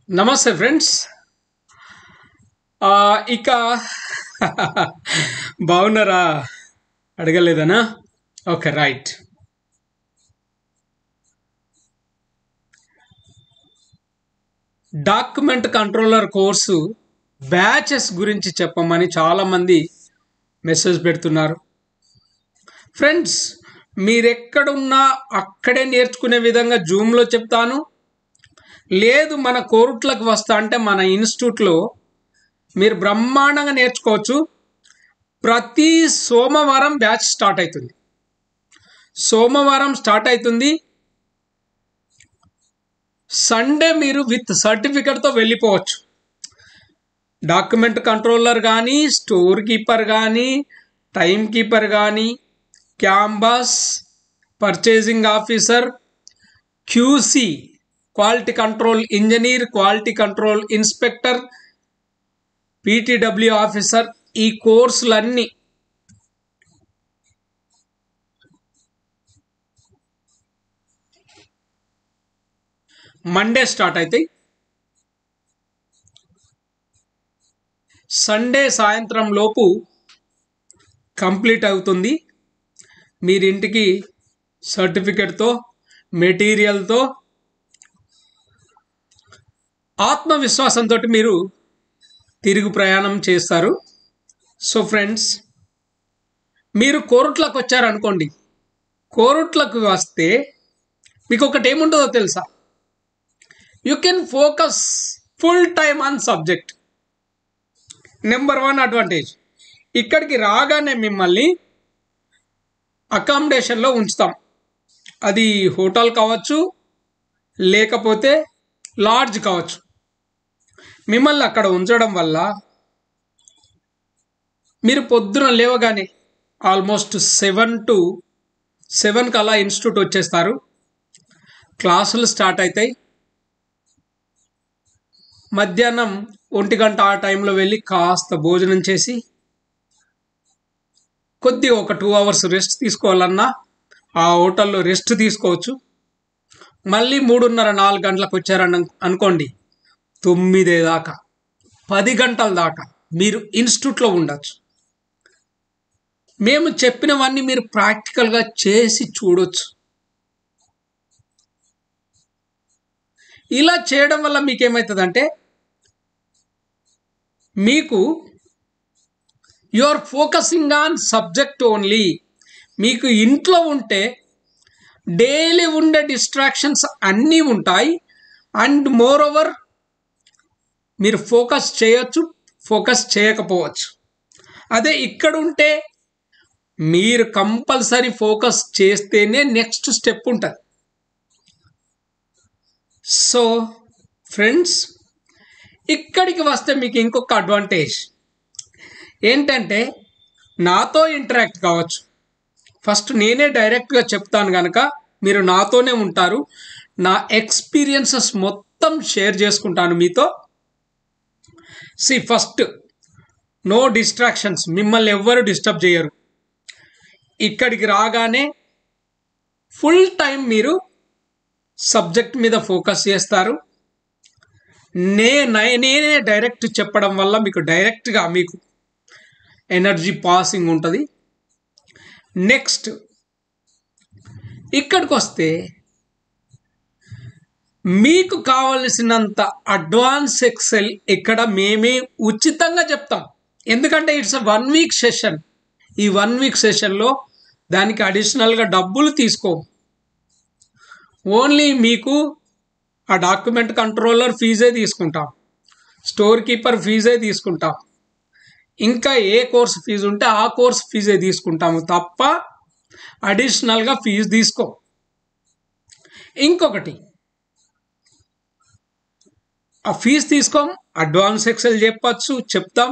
నమస్తే ఫ్రెండ్స్. ఇక బాగున్నారా? అడగలేదనా? Okay, right. Document controller course batches గురించి చెప్పమని చాలామంది మెసేజ్ పెడుతున్నారు. ఫ్రెండ్స్, మీరెక్కడున్నా అక్కడే నేర్చుకునే విధంగా జూమ్లో చెప్తాను. లేదు మన కోరుట్లకు వస్తా అంటే మన ఇన్స్టిట్యూట్లో మీరు బ్రహ్మాండంగా నేర్చుకోవచ్చు. ప్రతి సోమవారం బ్యాచ్ స్టార్ట్ అవుతుంది. సండే మీరు విత్ సర్టిఫికెట్తో వెళ్ళిపోవచ్చు. డాక్యుమెంట్ కంట్రోలర్ కానీ, స్టోర్ కీపర్ కానీ, టైం కీపర్ కానీ, campus, purchasing officer, QC, quality control engineer, quality control inspector, PTW officer, ఈ కోర్సులన్నీ మండే స్టార్ట్ అవుతాయి. సండే సాయంత్రం లోపు కంప్లీట్ అవుతుంది. మీరింటికి సర్టిఫికెట్తో, మెటీరియల్తో, ఆత్మవిశ్వాసంతో మీరు తిరుగు ప్రయాణం చేస్తారు. సో ఫ్రెండ్స్, మీరు కోరుట్లకు వచ్చారనుకోండి. కోరుట్లకు వస్తే మీకు ఒకటి ఏముంటుందో తెలుసా? You can focus full time on subject. Number 1 advantage. ఇక్కడికి రాగానే మిమ్మల్ని అకామిడేషన్లో ఉంచుతాం. అది హోటల్ కావచ్చు, లేకపోతే లాడ్జ్ కావచ్చు. మిమ్మల్ని అక్కడ ఉంచడం వల్ల మీరు పొద్దున లేవగానే ఆల్మోస్ట్ 7 కల్లా ఇన్స్టిట్యూట్ వచ్చేస్తారు. క్లాసులు స్టార్ట్ అవుతాయి. మధ్యాహ్నం 1 గంట ఆ టైంలో వెళ్ళి కాస్త భోజనం చేసి కొద్దిగా ఒక 2 అవర్స్ రెస్ట్ తీసుకోవాలన్నా ఆ హోటల్లో రెస్ట్ తీసుకోవచ్చు. మళ్ళీ 3:30-4 గంటలకు వచ్చారని అనుకోండి, 9 దాకా 10 గంటల దాకా మీరు ఇన్స్టిట్యూట్లో ఉండొచ్చు. మేము చెప్పినవన్నీ మీరు ప్రాక్టికల్గా చేసి చూడొచ్చు. ఇలా చేయడం వల్ల మీకేమవుతుందంటే, మీకు you are focusing on subject only. మీకు ఇంట్లో ఉంటే డైలీ ఉండే డిస్ట్రాక్షన్స్ అన్నీ ఉంటాయి. అండ్ మోర్ ఓవర్ మీరు ఫోకస్ చేయొచ్చు, ఫోకస్ చేయకపోవచ్చు. అదే ఇక్కడ ఉంటే మీరు కంపల్సరీ ఫోకస్ చేస్తేనే నెక్స్ట్ స్టెప్ ఉంటుంది. సో ఫ్రెండ్స్, ఇక్కడికి వస్తే మీకు ఇంకొక అడ్వాంటేజ్ ఏంటంటే, నాతో ఇంటరాక్ట్ కావచ్చు. ఫస్ట్ నేనే డైరెక్ట్గా చెప్తాను కనుక మీరు నాతోనే ఉంటారు. నా ఎక్స్పీరియన్సెస్ మొత్తం షేర్ చేసుకుంటాను మీతో. First no distractions. మిమ్మల్ని ఎవ్వరు డిస్టర్బ్ చేయరు. ఇక్కడికి రాగానే ఫుల్ టైం మీరు సబ్జెక్ట్ మీద ఫోకస్ చేస్తారు. నేనే డైరెక్ట్ చెప్పడం వల్ల మీకు డైరెక్ట్గా మీకు ఎనర్జీ పాసింగ్ ఉంటుంది. నెక్స్ట్ ఇక్కడికి వస్తే మీకు కావలసినంత అడ్వాన్స్ ఎక్సెల్ ఇక్కడ మేమే ఉచితంగా చెప్తాం. ఎందుకంటే ఇట్స్ 1 వీక్ సెషన్. ఈ 1 వీక్ సెషన్లో దానికి అడిషనల్గా డబ్బులు తీసుకో. ఓన్లీ మీకు ఆ డాక్యుమెంట్ కంట్రోలర్ ఫీజే తీసుకుంటాం, స్టోర్ కీపర్ ఫీజే తీసుకుంటాం, ఇంకా ఏ కోర్స్ ఫీజు ఉంటే ఆ కోర్స్ ఫీజే తీసుకుంటాము తప్ప అడిషనల్గా ఫీజు తీసుకో. ఇంకొకటి, ఆ ఫీజు తీసుకోం, అడ్వాన్స్ ఎక్సెల్ చెప్తాం.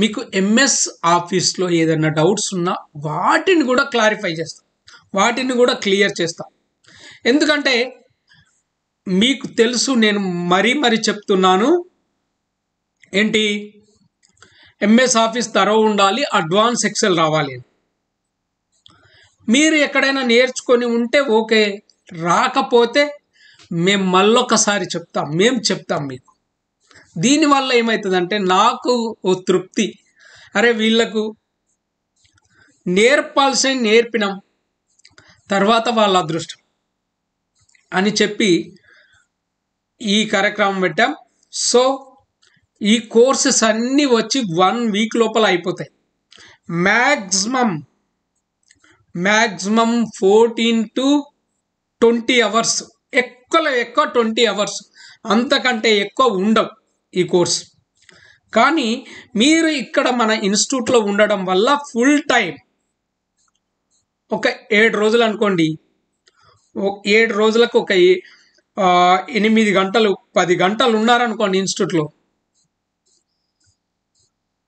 మీకు ఎంఎస్ ఆఫీస్లో ఏదైనా డౌట్స్ ఉన్నా వాటిని కూడా క్లారిఫై చేస్తాం, వాటిని కూడా క్లియర్ చేస్తాం. ఎందుకంటే మీకు తెలుసు, నేను మరీ చెప్తున్నాను ఏంటి, ఎంఎస్ ఆఫీస్ తరవ ఉండాలి, అడ్వాన్స్ ఎక్సెల్ రావాలి. మీరు ఎక్కడైనా నేర్చుకొని ఉంటే ఓకే, రాకపోతే మేము మళ్ళొకసారి చెప్తాం, మీకు దీనివల్ల ఏమవుతుందంటే నాకు ఓ తృప్తి, అరే వీళ్ళకు నేర్పాల్సిన నేర్పినాం, తర్వాత వాళ్ళ అదృష్టం అని చెప్పి ఈ కార్యక్రమం పెట్టాం. సో ఈ కోర్సెస్ అన్నీ వచ్చి 1 వీక్ లోపల అయిపోతాయి. మ్యాక్సిమం 14 to 20 అవర్స్, ఎక్కువ 20 అవర్స్, అంతకంటే ఎక్కువ ఉండవు ఈ కోర్స్. కానీ మీరు ఇక్కడ మన ఇన్స్టిట్యూట్లో ఉండడం వల్ల ఫుల్ టైం ఒక 7 రోజులు అనుకోండి, 7 రోజులకు ఒక 8 గంటలు 10 గంటలు ఉన్నారనుకోండి ఇన్స్టిట్యూట్లో,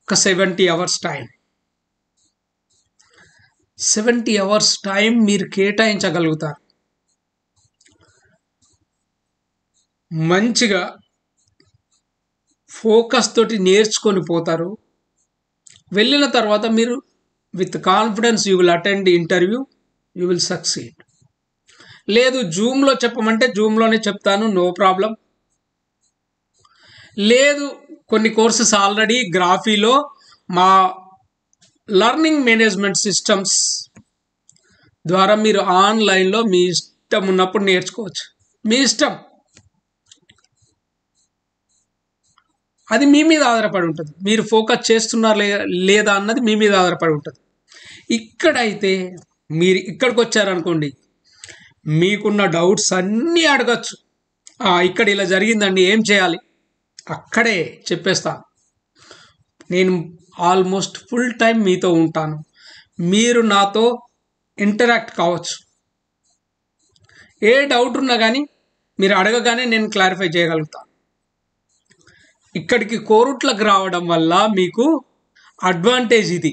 ఒక 70 అవర్స్ టైం, 70 అవర్స్ టైం మీరు కేటాయించగలుగుతారు. మంచిగా ఫోకస్ తోటి నేర్చుకొని పోతారు. వెళ్ళిన తర్వాత మీరు with confidence you will attend interview, you will succeed. లేదు జూమ్లో చెప్పమంటే జూమ్లోనే చెప్తాను, నో ప్రాబ్లం. లేదు కొన్ని కోర్సెస్ ఆల్రెడీ గ్రాఫీలో మా లర్నింగ్ మేనేజ్మెంట్ సిస్టమ్స్ ద్వారా మీరు ఆన్లైన్లో మీ ఇష్టం ఉన్నప్పుడు నేర్చుకోవచ్చు. మీ ఇష్టం, అది మీ మీద ఆధారపడి ఉంటుంది. మీరు ఫోకస్ చేస్తున్నారా లేదా అన్నది మీ మీద ఆధారపడి ఉంటుంది. ఇక్కడైతే మీరు ఇక్కడికి వచ్చారనుకోండి, మీకున్న డౌట్స్ అన్నీ అడగచ్చు. ఇక్కడ ఇలా జరిగిందండి, ఏం చేయాలి, అక్కడే చెప్పేస్తాను. నేను ఆల్మోస్ట్ ఫుల్ టైం మీతో ఉంటాను, మీరు నాతో ఇంటరాక్ట్ కావచ్చు. ఏ డౌట్ ఉన్నా కానీ మీరు అడగగానే నేను క్లారిఫై చేయగలుగుతాను. ఇక్కడికి కోరుట్లకు రావడం వల్ల మీకు అడ్వాంటేజ్ ఇది.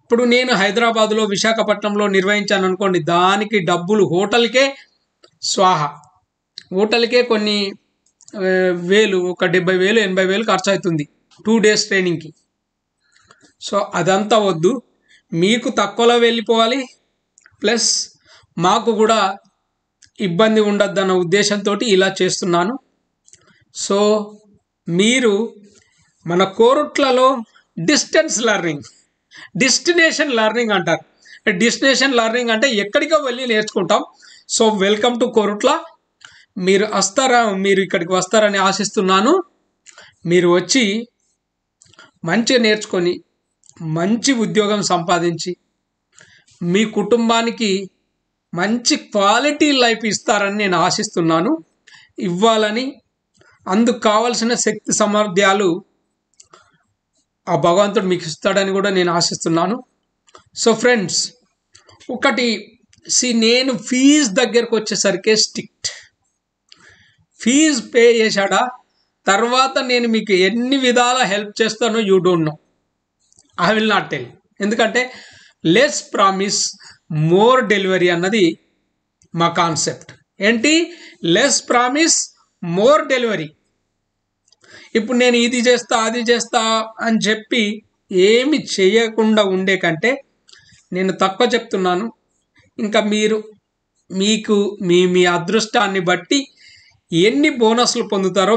ఇప్పుడు నేను హైదరాబాద్లో విశాఖపట్నంలో నిర్వహించాను అనుకోండి, దానికి డబ్బులు హోటల్కే స్వాహా, హోటల్కే కొన్ని వేలు, ఒక 70,000 80,000 ఖర్చు అవుతుంది 2 days ట్రైనింగ్కి. సో అదంతా వద్దు, మీకు తక్కువలో వెళ్ళిపోవాలి, ప్లస్ మాకు కూడా ఇబ్బంది ఉండద్దన్న ఉద్దేశంతో ఇలా చేస్తున్నాను. సో మీరు మన కోరుట్లలో డిస్టెన్స్ లెర్నింగ్, డెస్టినేషన్ లెర్నింగ్ అంటారు. డెస్టినేషన్ లెర్నింగ్ అంటే ఎక్కడికో వెళ్ళి నేర్చుకుంటాం. So welcome to Korutla. మీరు ఇక్కడికి వస్తారని ఆశిస్తున్నాను. మీరు వచ్చి మంచిగా నేర్చుకొని మంచి ఉద్యోగం సంపాదించి మీ కుటుంబానికి మంచి క్వాలిటీ లైఫ్ ఇస్తారని నేను ఆశిస్తున్నాను. ఇవ్వాలని, అందుకు కావలసిన శక్తి సామర్థ్యాలు ఆ భగవంతుడు మీకు ఇస్తాడని కూడా నేను ఆశిస్తున్నాను. సో ఫ్రెండ్స్, ఒకటి నేను ఫీజు దగ్గరకు వచ్చేసరికి స్ట్రిక్ట్. ఫీజు పే చేశాడా, తర్వాత నేను మీకు ఎన్ని విధాల హెల్ప్ చేస్తానో you don't know, I will not tell. ఎందుకంటే లెస్ ప్రామిస్ మోర్ డెలివరీ అన్నది మా కాన్సెప్ట్. ఏంటి? Less promise more delivery. ఇప్పుడు నేను ఇది చేస్తా అది చేస్తా అని చెప్పి ఏమి చేయకుండా ఉండే కంటే నేను తక్కువ చెప్తున్నాను. ఇంకా మీకు మీ అదృష్టాన్ని బట్టి ఎన్ని బోనస్లు పొందుతారో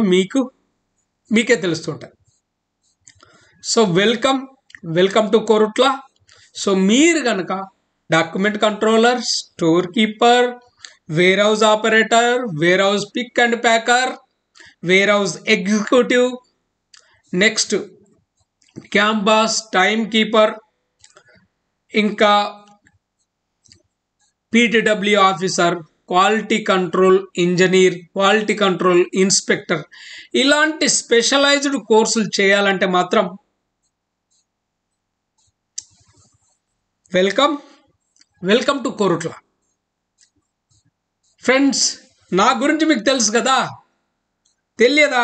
మీకే తెలుస్తుంటాయి. So welcome to Koratla. So మీరు కనుక document controller, store keeper, warehouse operator, warehouse pick and packer, warehouse executive, next campus time keeper, ఇంకా PTW officer, quality control engineer, quality control inspector, ఇలాంటి specialised కోర్సులు చేయాలంటే మాత్రం welcome to Korutla. Friends, నా గురించి మీకు తెలుసు కదా, తెలియదా?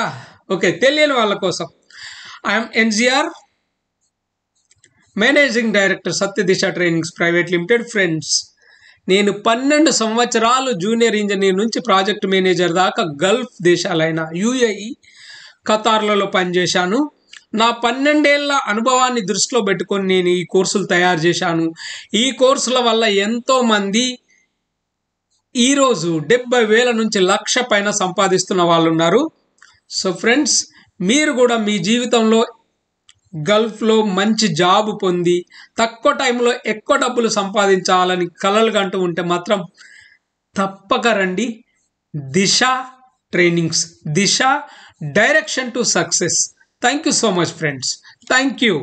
ఓకే, తెలియని వాళ్ళ కోసం, I'm NGR, managing director Satyadisha trainings private limited. Friends, నేను 12 సంవత్సరాలు జూనియర్ ఇంజనీర్ నుంచి ప్రాజెక్ట్ మేనేజర్ దాకా గల్ఫ్ దేశాలైన యుఏఈ, ఖతార్లలో పనిచేశాను. నా 12 ఏళ్ల అనుభవాన్ని దృష్టిలో పెట్టుకొని నేను ఈ కోర్సులు తయారు చేశాను. ఈ కోర్సుల వల్ల ఎంతోమంది ఈరోజు 70,000 నుంచి 1,00,000 పైన సంపాదిస్తున్న వాళ్ళు ఉన్నారు. సో ఫ్రెండ్స్, మీరు కూడా మీ జీవితంలో గల్ఫ్లో మంచి జాబ్ పొంది తక్కువ టైంలో ఎక్కువ డబ్బులు సంపాదించాలని కలలు కంటూ ఉంటే మాత్రం తప్పక రండి. Disha trainings, Disha direction to success. Thank you so much friends. Thank you.